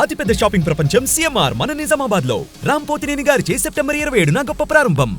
అతిపెద్ద షాపింగ్ ప్రపంచం సిఎంఆర్ మన నిజామాబాద్ లో రామ్ పోతినేని గారిచే సెప్టెంబర్ 27న గొప్ప ప్రారంభం.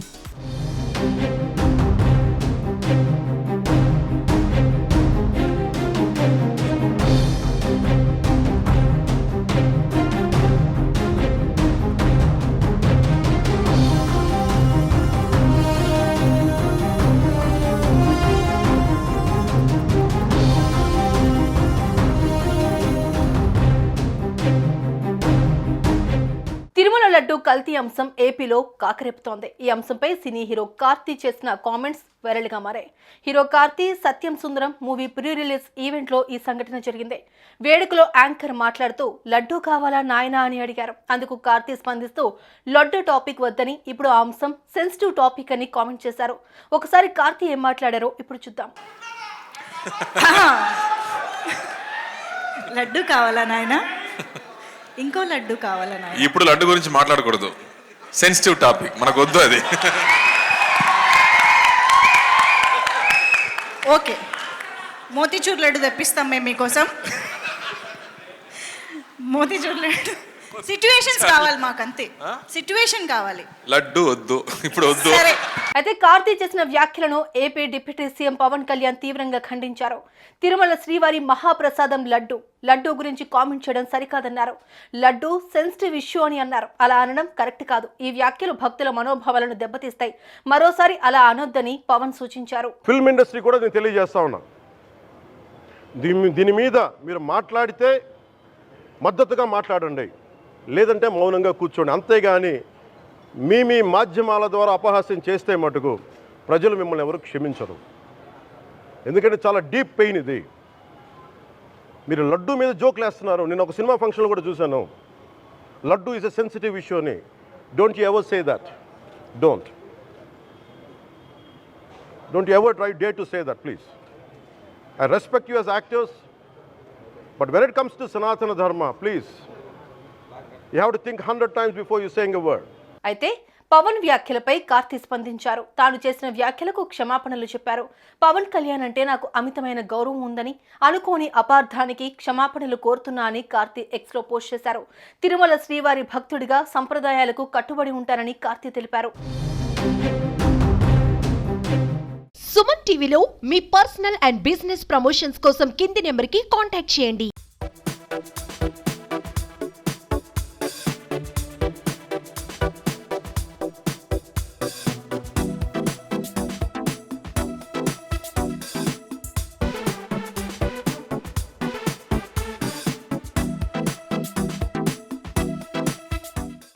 తిరుమల లడ్డు కల్తీ అంశం ఏపీలో కాకరేపుతోంది. ఈ అంశంపై సినీ హీరో కార్తీ చేసిన కామెంట్స్ వైరల్ గా మారాయి. హీరో కార్తీ సత్యం సుందరం మూవీ ప్రీ రిలీజ్ ఈవెంట్ లో ఈ సంఘటన జరిగింది. వేడుకలో యాంకర్ మాట్లాడుతూ లడ్డు కావాలా నాయనా అని అడిగారు. అందుకు కార్తీ స్పందిస్తూ లడ్డు టాపిక్ వద్దని, ఇప్పుడు ఆ అంశం సెన్సిటివ్ టాపిక్ అని కామెంట్ చేశారు. ఒకసారి కార్తీ ఏం మాట్లాడారో ఇప్పుడు చూద్దాం. లడ్డు కావాలా నాయనా, ఇంకో లడ్డు కావాలన్నా. ఇప్పుడు లడ్డు గురించి మాట్లాడకూడదు, సెన్సిటివ్ టాపిక్, మనకు వద్దు అది. ఓకే, మోతీచూర్ లడ్డు తెప్పిస్తాం మేము మీకోసం. మోతీచూర్ లడ్డు సిట్యుయేషన్స్ కావాలి మాకు, అంతే. సిట్యుయేషన్ కావాలి, లడ్డు వద్దు, ఇప్పుడు వద్దు. అయితే కార్తీ చేసిన వ్యాఖ్యలను AP deputy CM Pawan Kalyan తీవ్రంగా ఖండించారు. తిరుమల శ్రీవారి మహాప్రసాదం లడ్డు గురించి కామెంట్ చేయడం సరికాదన్నారు. లడ్డు సెన్సిటివ్ ఇష్యూ అని అన్నారు. అలా అనడం కరెక్ట్ కాదు. ఈ వ్యాఖ్యలు భక్తుల మనోభావాలను దెబ్బతీస్తాయి. మరోసారి అలా అనొద్దని పవన్ సూచించారు. ఫిల్మ్ ఇండస్ట్రీ కూడా నేను తెలియజేస్తా ఉన్నా, దీని మీద మీరు మాట్లాడితే మద్దతుగా మాట్లాడండి, లేదంటే మౌనంగా కూర్చోండి. అంతేగాని మీ మాధ్యమాల ద్వారా అపహాస్యం చేస్తే మటుకు ప్రజలు మిమ్మల్ని ఎవరు క్షమించరు. ఎందుకంటే చాలా డీప్ పెయిన్ ఇది. మీరు లడ్డు మీద జోక్లు వేస్తున్నారు. నేను ఒక సినిమా ఫంక్షన్లో కూడా చూశాను, laddu is a sensitive issue అని. Don't you ever say that. Don't you ever try dare to say that, please. I respect you as actors, but when it comes to Sanatana Dharma, please, you have to think 100 times before you saying a word. అయితే పవన్ వ్యాఖ్యలపై కార్తీ స్పందించారు. తాను చేసిన వ్యాఖ్యలకు క్షమాపణలు చెప్పారు. పవన్ కళ్యాణ్ అంటే నాకు అమితమైన గౌరవం ఉందని, అనుకోని అపార్థానికి క్షమాపణలు కోరుతున్నా అని కార్తీ ఎక్స్ లో పోస్ట్ చేశారు. తిరుమల శ్రీవారి భక్తుడిగా సంప్రదాయాలకు కట్టుబడి ఉంటారని కార్తీ తెలిపారు. సుమన్ టీవీలో మీ పర్సనల్ అండ్ బిజినెస్ ప్రమోషన్స్ కోసం కింది నెంబర్కి కాంటాక్ట్ చేయండి.